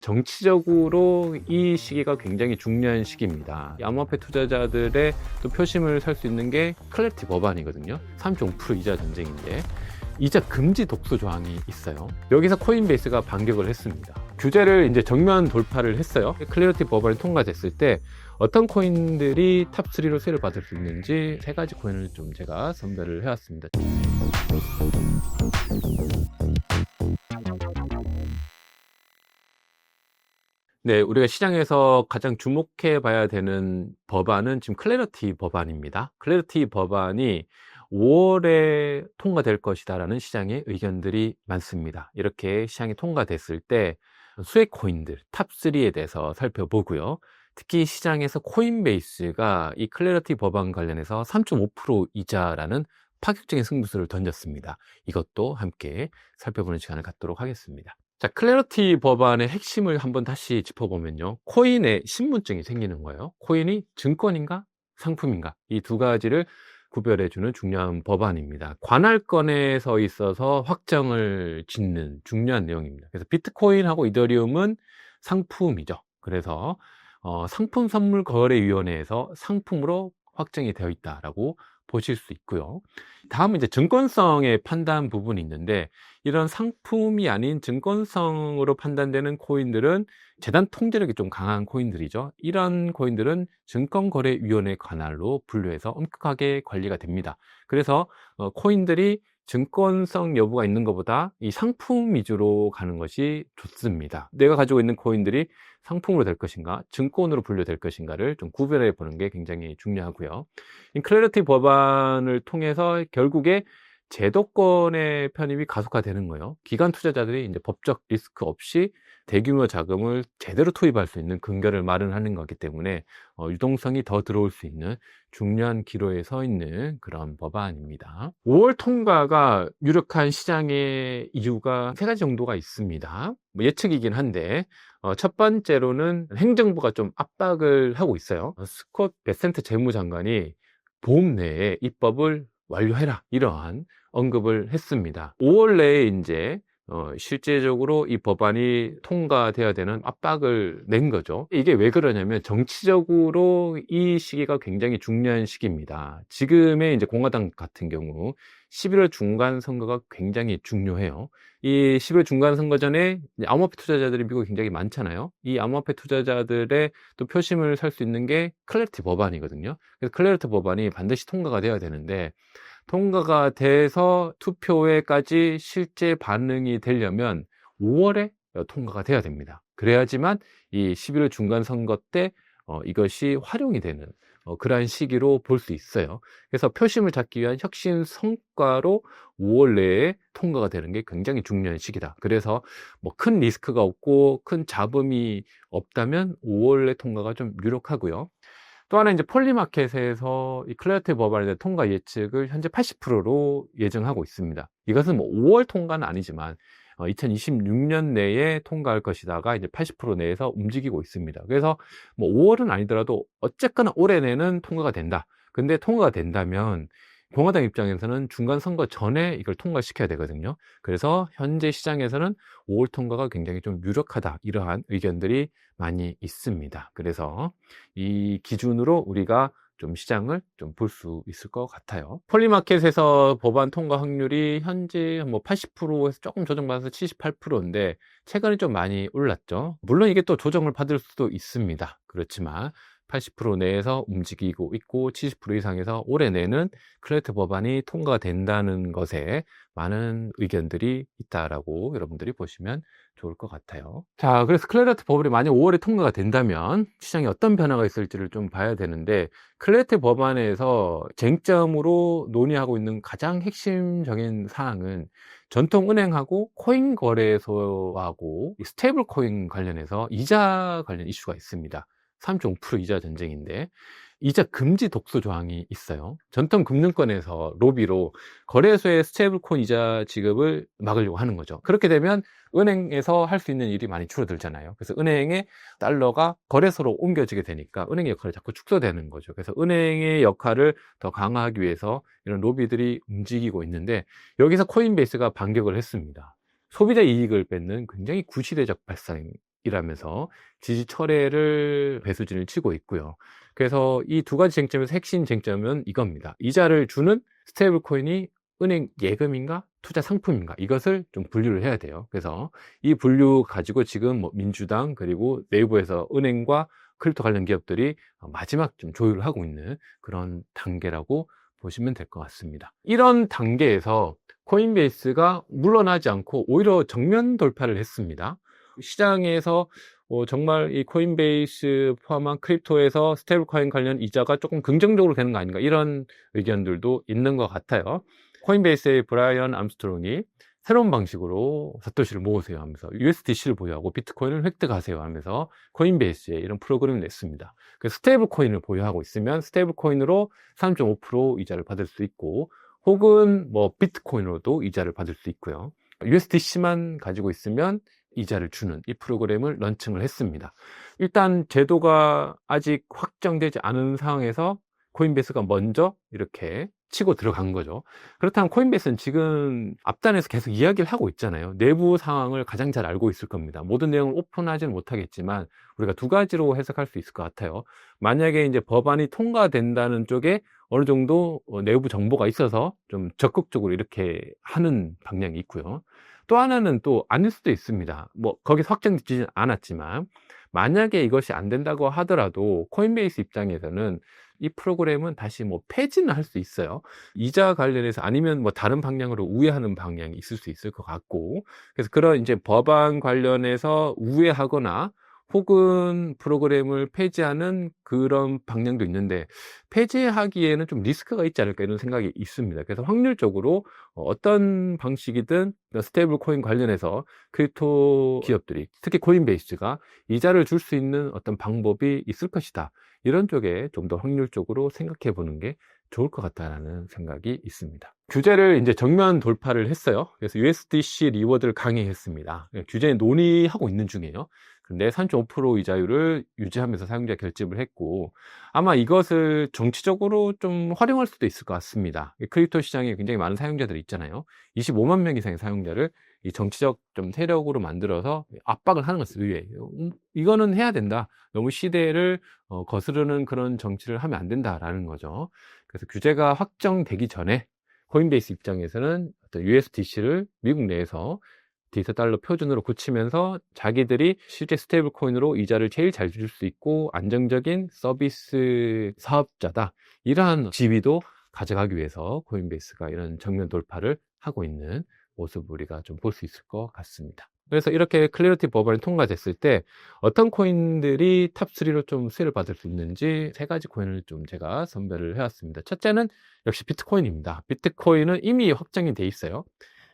정치적으로 이 시기가 굉장히 중요한 시기입니다. 이 암호화폐 투자자들의 또 표심을 살 수 있는 게 클래리티 법안이거든요. 3.5% 이자 전쟁인데 이자 금지 독소 조항이 있어요. 여기서 코인베이스가 반격을 했습니다. 규제를 이제 정면 돌파를 했어요. 클래리티 법안이 통과됐을 때 어떤 코인들이 탑3로 세를 받을 수 있는지 세 가지 코인을 좀 제가 선별을 해왔습니다. 네, 우리가 시장에서 가장 주목해 봐야 되는 법안은 지금 클래리티 법안입니다. 클래리티 법안이 5월에 통과될 것이다라는 시장의 의견들이 많습니다. 이렇게 시장이 통과됐을 때 수익 코인들 탑3에 대해서 살펴보고요. 특히 시장에서 코인베이스가 이 클래리티 법안 관련해서 3.5% 이자라는 파격적인 승부수를 던졌습니다. 이것도 함께 살펴보는 시간을 갖도록 하겠습니다. 자, 클래리티 법안의 핵심을 한번 다시 짚어보면요. 코인에 신분증이 생기는 거예요. 코인이 증권인가 상품인가 이 두 가지를 구별해주는 중요한 법안입니다. 관할권에서 있어서 확정을 짓는 중요한 내용입니다. 그래서 비트코인하고 이더리움은 상품이죠. 그래서 상품선물거래위원회에서 상품으로 확정이 되어 있다라고 보실 수 있고요. 다음은 이제 증권성의 판단 부분이 있는데 이런 상품이 아닌 증권성으로 판단되는 코인들은 재단 통제력이 좀 강한 코인들이죠. 이런 코인들은 증권거래위원회 관할로 분류해서 엄격하게 관리가 됩니다. 그래서 코인들이 증권성 여부가 있는 것보다 이 상품 위주로 가는 것이 좋습니다. 내가 가지고 있는 코인들이 상품으로 될 것인가, 증권으로 분류될 것인가를 좀 구별해 보는 게 굉장히 중요하고요. 이 클래리티 법안을 통해서 결국에 제도권의 편입이 가속화되는 거예요. 기관 투자자들이 이제 법적 리스크 없이 대규모 자금을 제대로 투입할 수 있는 근거를 마련하는 거기 때문에 유동성이 더 들어올 수 있는 중요한 기로에 서 있는 그런 법안입니다. 5월 통과가 유력한 시장의 이유가 세 가지 정도가 있습니다. 뭐 예측이긴 한데 첫 번째로는 행정부가 좀 압박을 하고 있어요. 스콧 베센트 재무장관이 봄 내에 입법을 완료해라 이러한 언급을 했습니다. 5월 내에 이제 실제적으로 이 법안이 통과되어야 되는 압박을 낸 거죠. 이게 왜 그러냐면 정치적으로 이 시기가 굉장히 중요한 시기입니다. 지금의 이제 공화당 같은 경우 11월 중간 선거가 굉장히 중요해요. 이 11월 중간 선거 전에 암호화폐 투자자들이 미국에 굉장히 많잖아요. 이 암호화폐 투자자들의 또 표심을 살 수 있는 게 클래리티 법안이거든요. 그래서 클래리티 법안이 반드시 통과가 돼야 되는데 통과가 돼서 투표에까지 실제 반응이 되려면 5월에 통과가 돼야 됩니다. 그래야지만 이 11월 중간 선거 때 이것이 활용이 되는 그러한 시기로 볼 수 있어요. 그래서 표심을 잡기 위한 혁신 성과로 5월 내에 통과가 되는 게 굉장히 중요한 시기다. 그래서 뭐 큰 리스크가 없고 큰 잡음이 없다면 5월에 통과가 좀 유력하고요. 또 하나 이제 폴리마켓에서 이 클래리티 법안에 대한 통과 예측을 현재 80%로 예정하고 있습니다. 이것은 뭐 5월 통과는 아니지만 2026년 내에 통과할 것이다가 이제 80% 내에서 움직이고 있습니다. 그래서 뭐 5월은 아니더라도 어쨌거나 올해 내는 통과가 된다. 근데 통과가 된다면 공화당 입장에서는 중간 선거 전에 이걸 통과시켜야 되거든요. 그래서 현재 시장에서는 5월 통과가 굉장히 좀 유력하다. 이러한 의견들이 많이 있습니다. 그래서 이 기준으로 우리가 좀 시장을 좀 볼 수 있을 것 같아요. 폴리마켓에서 법안 통과 확률이 현재 뭐 80%에서 조금 조정받아서 78%인데 최근에 좀 많이 올랐죠. 물론 이게 또 조정을 받을 수도 있습니다. 그렇지만 80% 내에서 움직이고 있고 70% 이상에서 올해 내는 클래리티 법안이 통과된다는 것에 많은 의견들이 있다라고 여러분들이 보시면 좋을 것 같아요. 자, 그래서 클래리티 법안이 만약 5월에 통과가 된다면 시장에 어떤 변화가 있을지를 좀 봐야 되는데 클래리티 법안에서 쟁점으로 논의하고 있는 가장 핵심적인 사항은 전통은행하고 코인 거래소하고 스테이블 코인 관련해서 이자 관련 이슈가 있습니다. 3.5% 이자 전쟁인데 이자 금지 독소 조항이 있어요. 전통 금융권에서 로비로 거래소의 스테이블 코인 이자 지급을 막으려고 하는 거죠. 그렇게 되면 은행에서 할 수 있는 일이 많이 줄어들잖아요. 그래서 은행의 달러가 거래소로 옮겨지게 되니까 은행의 역할이 자꾸 축소되는 거죠. 그래서 은행의 역할을 더 강화하기 위해서 이런 로비들이 움직이고 있는데 여기서 코인베이스가 반격을 했습니다. 소비자 이익을 뺏는 굉장히 구시대적 발상 이라면서 지지 철회를 배수진을 치고 있고요. 그래서 이 두 가지 쟁점에서 핵심 쟁점은 이겁니다. 이자를 주는 스테이블 코인이 은행 예금인가 투자 상품인가 이것을 좀 분류를 해야 돼요. 그래서 이 분류 가지고 지금 뭐 민주당 그리고 내부에서 은행과 크립토 관련 기업들이 마지막 좀 조율을 하고 있는 그런 단계라고 보시면 될 것 같습니다. 이런 단계에서 코인베이스가 물러나지 않고 오히려 정면 돌파를 했습니다. 시장에서 정말 이 코인베이스 포함한 크립토에서 스테이블 코인 관련 이자가 조금 긍정적으로 되는 거 아닌가 이런 의견들도 있는 것 같아요. 코인베이스의 브라이언 암스트롱이 새로운 방식으로 사토시를 모으세요 하면서 USDC를 보유하고 비트코인을 획득하세요 하면서 코인베이스에 이런 프로그램을 냈습니다. 그래서 스테이블 코인을 보유하고 있으면 스테이블 코인으로 3.5% 이자를 받을 수 있고 혹은 뭐 비트코인으로도 이자를 받을 수 있고요. USDC만 가지고 있으면 이자를 주는 이 프로그램을 런칭을 했습니다. 일단 제도가 아직 확정되지 않은 상황에서 코인베이스가 먼저 이렇게 치고 들어간 거죠. 그렇다면 코인베이스는 지금 앞단에서 계속 이야기를 하고 있잖아요. 내부 상황을 가장 잘 알고 있을 겁니다. 모든 내용을 오픈하지는 못하겠지만 우리가 두 가지로 해석할 수 있을 것 같아요. 만약에 이제 법안이 통과된다는 쪽에 어느 정도 내부 정보가 있어서 좀 적극적으로 이렇게 하는 방향이 있고요. 또 하나는 또 아닐 수도 있습니다. 뭐 거기서 확정되지 않았지만 만약에 이것이 안 된다고 하더라도 코인베이스 입장에서는 이 프로그램은 다시 뭐 폐지는 할 수 있어요. 이자 관련해서 아니면 뭐 다른 방향으로 우회하는 방향이 있을 수 있을 것 같고 그래서 그런 이제 법안 관련해서 우회하거나 혹은 프로그램을 폐지하는 그런 방향도 있는데 폐지하기에는 좀 리스크가 있지 않을까 이런 생각이 있습니다. 그래서 확률적으로 어떤 방식이든 스테이블 코인 관련해서 크립토 기업들이 특히 코인베이스가 이자를 줄 수 있는 어떤 방법이 있을 것이다. 이런 쪽에 좀 더 확률적으로 생각해 보는 게 좋을 것 같다는 생각이 있습니다. 규제를 이제 정면 돌파를 했어요. 그래서 USDC 리워드를 강행했습니다. 규제 논의하고 있는 중이에요. 근데 3.5% 이자율을 유지하면서 사용자 결집을 했고 아마 이것을 정치적으로 좀 활용할 수도 있을 것 같습니다. 크립토 시장에 굉장히 많은 사용자들이 있잖아요. 25만 명 이상의 사용자를 이 정치적 좀 세력으로 만들어서 압박을 하는 것을 의외. 이거는 해야 된다. 너무 시대를 거스르는 그런 정치를 하면 안 된다라는 거죠. 그래서 규제가 확정되기 전에 코인베이스 입장에서는 어떤 USDC를 미국 내에서 디지털 달러 표준으로 굳히면서 자기들이 실제 스테이블 코인으로 이자를 제일 잘 줄 수 있고 안정적인 서비스 사업자다. 이러한 지위도 가져가기 위해서 코인베이스가 이런 정면 돌파를 하고 있는 모습을 우리가 좀 볼 수 있을 것 같습니다. 그래서 이렇게 클래리티 법안이 통과됐을 때 어떤 코인들이 탑3로 좀 수혜를 받을 수 있는지 세 가지 코인을 좀 제가 선별을 해왔습니다. 첫째는 역시 비트코인입니다. 비트코인은 이미 확정이 돼 있어요.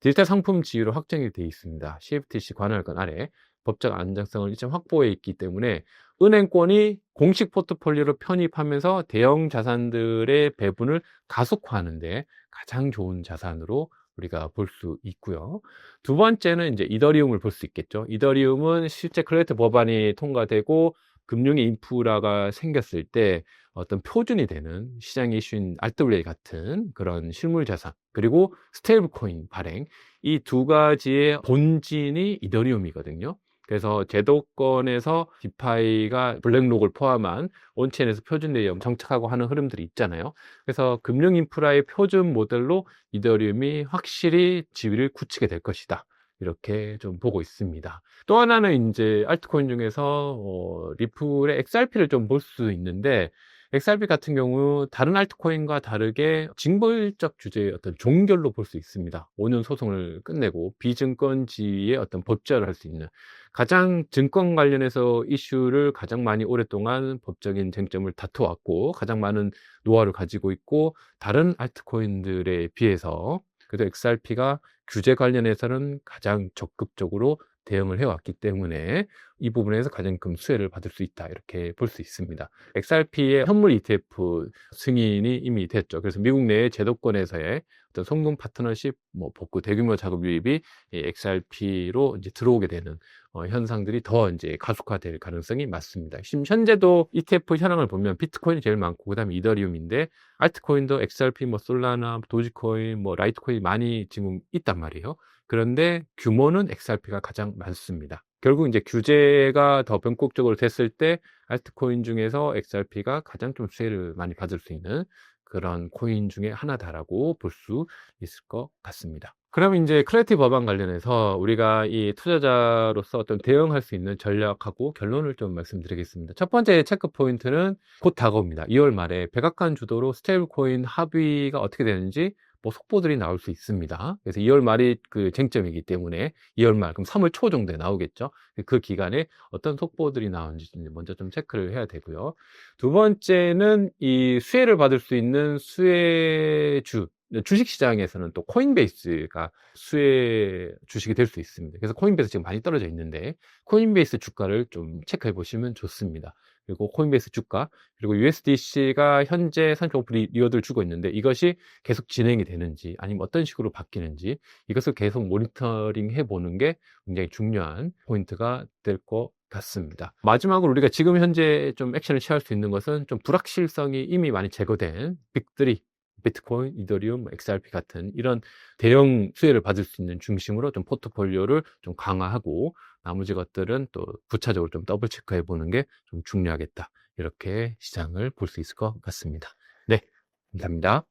디지털 상품 지위로 확정이 돼 있습니다. CFTC 관할권 아래 법적 안정성을 일정 확보해 있기 때문에 은행권이 공식 포트폴리오로 편입하면서 대형 자산들의 배분을 가속화하는데 가장 좋은 자산으로 우리가 볼 수 있고요. 두 번째는 이제 이더리움을 볼 수 있겠죠. 이더리움은 실제 클래리티 법안이 통과되고 금융의 인프라가 생겼을 때 어떤 표준이 되는 시장 이슈인 RWA 같은 그런 실물 자산 그리고 스테이블 코인 발행 이 두 가지의 본진이 이더리움이거든요. 그래서 제도권에서 디파이가 블랙록을 포함한 온체인에서 표준 내용 정착하고 하는 흐름들이 있잖아요. 그래서 금융 인프라의 표준 모델로 이더리움이 확실히 지위를 굳히게 될 것이다. 이렇게 좀 보고 있습니다. 또 하나는 이제 알트코인 중에서 리플의 XRP를 좀 볼 수 있는데 XRP 같은 경우 다른 알트코인과 다르게 징벌적 주제의 어떤 종결로 볼 수 있습니다. 5년 소송을 끝내고 비증권지위의 어떤 법제화를 할 수 있는 가장 증권 관련해서 이슈를 가장 많이 오랫동안 법적인 쟁점을 다퉈왔고 가장 많은 노하우를 가지고 있고 다른 알트코인들에 비해서 그래도 XRP가 규제 관련해서는 가장 적극적으로 대응을 해왔기 때문에 이 부분에서 가장 큰 수혜를 받을 수 있다 이렇게 볼 수 있습니다. XRP의 현물 ETF 승인이 이미 됐죠. 그래서 미국 내의 제도권에서의 어떤 송금 파트너십, 뭐 복구 대규모 작업 유입이 XRP로 이제 들어오게 되는 현상들이 더 이제 가속화될 가능성이 많습니다. 지금 현재도 ETF 현황을 보면 비트코인이 제일 많고 그다음에 이더리움인데 알트코인도 XRP, 뭐 솔라나, 도지코인, 뭐 라이트코인 많이 지금 있단 말이에요. 그런데 규모는 XRP가 가장 많습니다. 결국 이제 규제가 더 변곡적으로 됐을 때 알트코인 중에서 XRP가 가장 좀 수혜를 많이 받을 수 있는 그런 코인 중에 하나다라고 볼 수 있을 것 같습니다. 그러면 이제 클래리티 법안 관련해서 우리가 이 투자자로서 어떤 대응할 수 있는 전략하고 결론을 좀 말씀드리겠습니다. 첫 번째 체크 포인트는 곧 다가옵니다. 2월 말에 백악관 주도로 스테이블 코인 합의가 어떻게 되는지 뭐 속보들이 나올 수 있습니다. 그래서 2월 말이 그 쟁점이기 때문에 2월 말, 그럼 3월 초 정도에 나오겠죠. 그 기간에 어떤 속보들이 나오는지 먼저 좀 체크를 해야 되고요. 두 번째는 이 수혜를 받을 수 있는 수혜주, 주식시장에서는 또 코인베이스가 수혜 주식이 될 수 있습니다. 그래서 코인베이스 지금 많이 떨어져 있는데 코인베이스 주가를 좀 체크해 보시면 좋습니다. 그리고 코인베이스 주가, 그리고 USDC가 현재 35% 리워드를 주고 있는데 이것이 계속 진행이 되는지 아니면 어떤 식으로 바뀌는지 이것을 계속 모니터링 해보는 게 굉장히 중요한 포인트가 될 것 같습니다. 마지막으로 우리가 지금 현재 좀 액션을 취할 수 있는 것은 좀 불확실성이 이미 많이 제거된 빅3, 비트코인, 이더리움, XRP 같은 이런 대형 수혜를 받을 수 있는 중심으로 좀 포트폴리오를 좀 강화하고 나머지 것들은 또 부차적으로 좀 더블 체크해 보는 게 좀 중요하겠다. 이렇게 시장을 볼 수 있을 것 같습니다. 네, 감사합니다.